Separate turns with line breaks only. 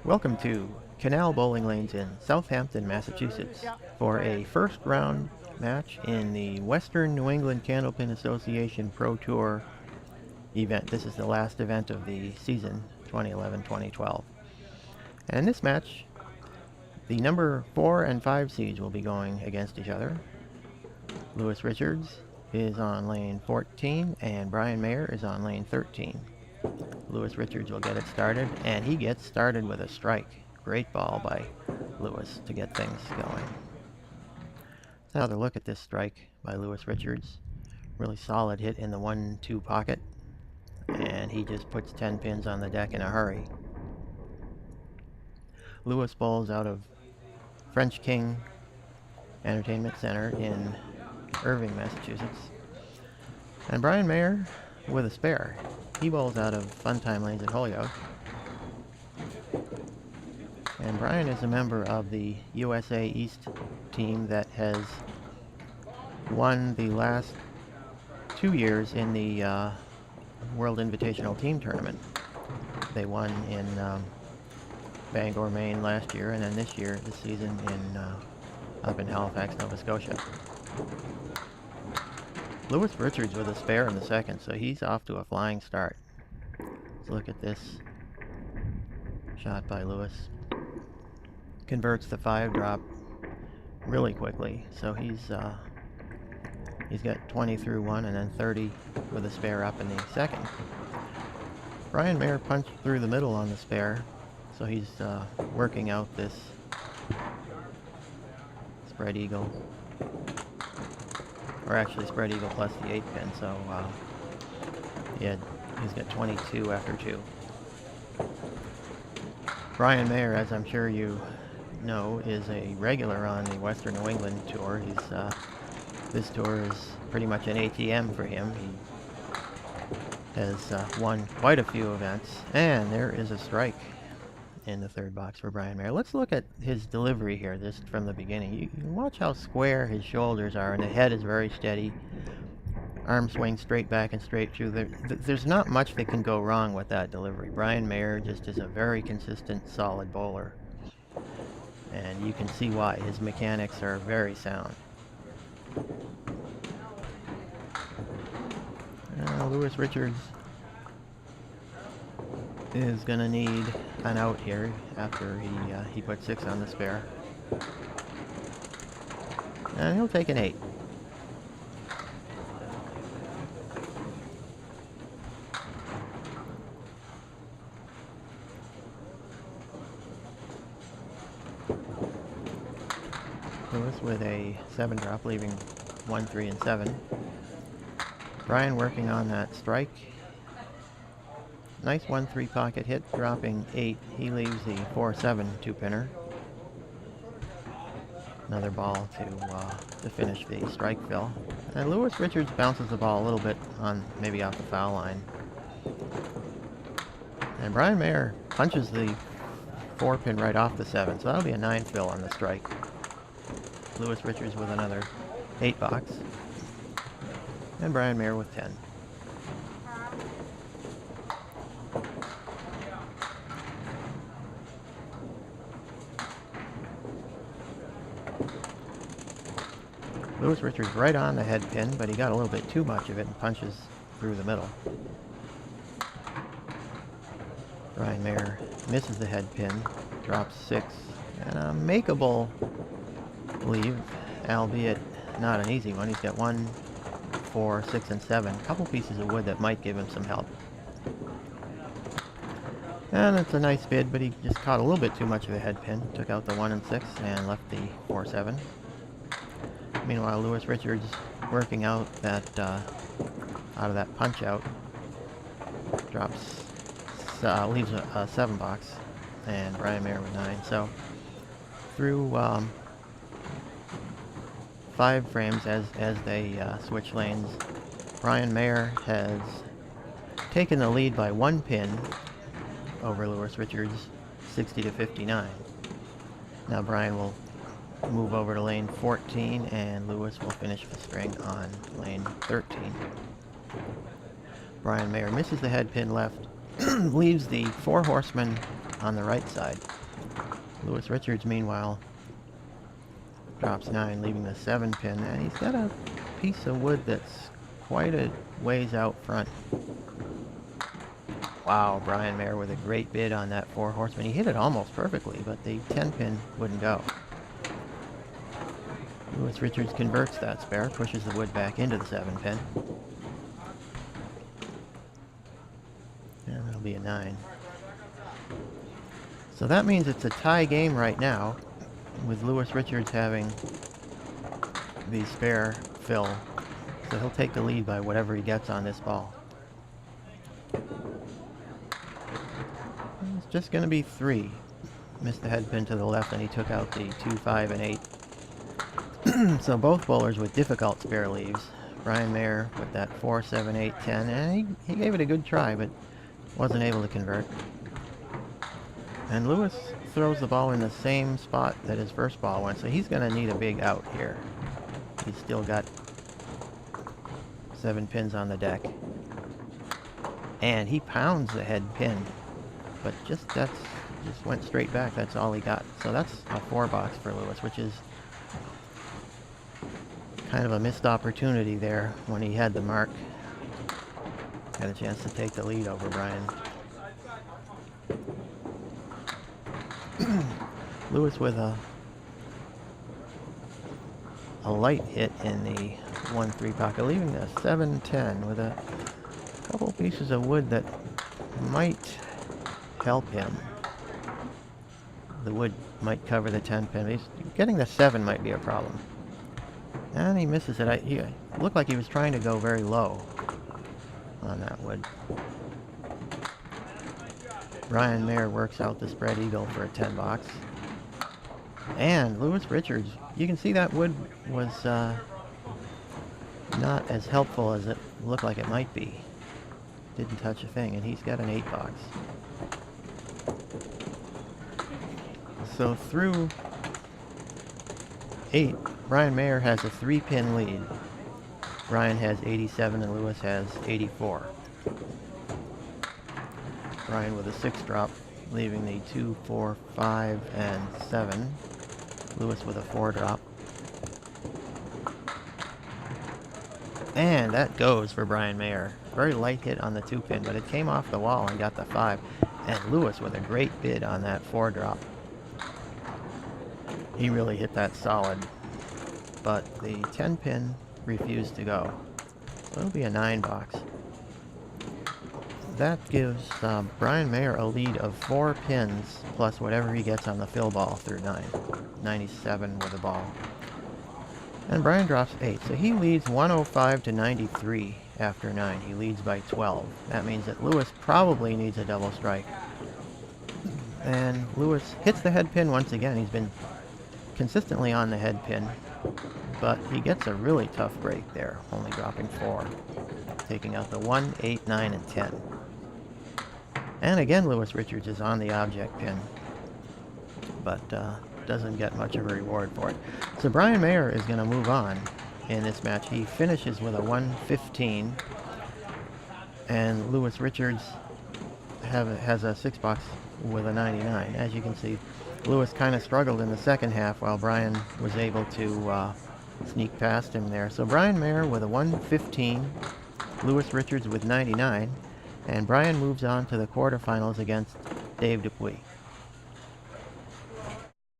Welcome to Canal Bowling Lanes in Southampton, Massachusetts for a first round match in the Western New England Candlepin Association Pro Tour event. This is the last event of the season 2011-2012. And in this match, the number 4 and 5 seeds will be going against each other. Lewis Richards is on lane 14 and Brian Mayer is on lane 13. Lewis Richards will get it started, and he gets started with a strike. Great ball by Lewis to get things going. Let's have another look at this strike by Lewis Richards. Really solid hit in the 1-2 pocket, and he just puts 10 pins on the deck in a hurry. Lewis bowls out of French King Entertainment Center in Irving, Massachusetts. And Brian Mayer with a spare. He bowls out of Funtime Lanes in Holyoke. And Brian is a member of the USA East team that has won the last 2 years in the World Invitational Team Tournament. They won in Bangor, Maine last year, and then this season up in Halifax, Nova Scotia. Lewis Richards with a spare in the second, so he's off to a flying start. Let's look at this shot by Lewis. Converts the 5 drop really quickly, so he's got 20 through 1 and then 30 with a spare up in the second. Brian Mayer punched through the middle on the spare, so he's working out this spread eagle. Or actually spread eagle plus the 8 pin, so he's got 22 after 2. Brian Mayer, as I'm sure you know, is a regular on the Western New England Tour. This tour is pretty much an ATM for him. He has won quite a few events, and there is a strike in the third box for Brian Mayer. Let's look at his delivery here, just from the beginning. You can watch how square his shoulders are, and the head is very steady. Arm swing straight back and straight through. There's not much that can go wrong with that delivery. Brian Mayer just is a very consistent, solid bowler. And you can see why. His mechanics are very sound. Lewis Richards is going to need an out here after he put 6 on the spare. And he'll take an 8. Lewis with a 7 drop, leaving 1, 3, and 7. Brian working on that strike. Nice 1-3 pocket hit, dropping 8. He leaves the 4-7 2-pinner. Another ball to finish the strike fill. And Lewis Richards bounces the ball a little bit on maybe off the foul line. And Brian Mayer punches the 4-pin right off the 7, so that'll be a 9 fill on the strike. Lewis Richards with another 8 box. And Brian Mayer with 10. Lewis Richards right on the head pin, but he got a little bit too much of it and punches through the middle. Brian Mayer misses the head pin, drops 6, and a makeable leave, albeit not an easy one. He's got 1, 4, 6, and 7. A couple pieces of wood that might give him some help. And it's a nice bid, but he just caught a little bit too much of a head pin. Took out the 1 and 6 and left the 4-7. Meanwhile, Lewis Richards working out that out of that punch out, drops, leaves a 7 box, and Brian Mayer with 9. So through 5 frames as they switch lanes, Brian Mayer has taken the lead by 1 pin over Lewis Richards, 60-59. Now Brian will move over to lane 14, and Lewis will finish the string on lane 13. Brian Mayer misses the head pin left, leaves the 4 horsemen on the right side. Lewis Richards, meanwhile, drops 9, leaving the 7 pin, and he's got a piece of wood that's quite a ways out front. Wow, Brian Mayer with a great bid on that 4 horseman. He hit it almost perfectly, but the 10 pin wouldn't go. Lewis Richards converts that spare, pushes the wood back into the 7 pin. And that'll be a 9. So that means it's a tie game right now, with Lewis Richards having the spare fill. So he'll take the lead by whatever he gets on this ball. It's just going to be 3. Missed the head pin to the left, and he took out the 2, 5, and 8. So both bowlers with difficult spare leaves. Brian Mayer with that 4, 7, 8, 10, and he gave it a good try, but wasn't able to convert. And Lewis throws the ball in the same spot that his first ball went, so he's going to need a big out here. He's still got 7 pins on the deck. And he pounds the head pin, but just went straight back. That's all he got. So that's a 4 box for Lewis, which is kind of a missed opportunity there when he had the mark. Had a chance to take the lead over Brian. Lewis with a light hit in the 1-3 pocket, leaving the 7-10 with a couple pieces of wood that might help him. The wood might cover the 10 pin. Getting the 7 might be a problem. And he misses it. He looked like he was trying to go very low on that wood. Brian Mayer works out the spread eagle for a 10 box. And Lewis Richards, you can see that wood was not as helpful as it looked like it might be. Didn't touch a thing, and he's got an 8 box. So through 8, Brian Mayer has a 3-pin lead. Brian has 87 and Lewis has 84. Brian with a 6 drop, leaving the 2, 4, 5, and 7. Lewis with a 4 drop. And that goes for Brian Mayer. Very light hit on the 2 pin, but it came off the wall and got the 5. And Lewis with a great bid on that 4 drop. He really hit that solid, but the 10 pin refused to go. So it'll be a 9 box. That gives Brian Mayer a lead of 4 pins plus whatever he gets on the fill ball through 9. 97 with the ball. And Brian drops 8, so he leads 105 to 93 after 9. He leads by 12. That means that Lewis probably needs a double strike. And Lewis hits the head pin once again. He's been consistently on the head pin, but he gets a really tough break there, only dropping 4, taking out the 1, 8, 9, and 10. And again, Lewis Richards is on the object pin, but doesn't get much of a reward for it. So Brian Mayer is going to move on in this match. He finishes with a 115, and Lewis Richards has a 6 box with a 99. As you can see, Lewis kind of struggled in the second half while Brian was able to sneak past him there. So Brian Mayer with a 115, Lewis Richards with 99, and Brian moves on to the quarterfinals against Dave Dupuis.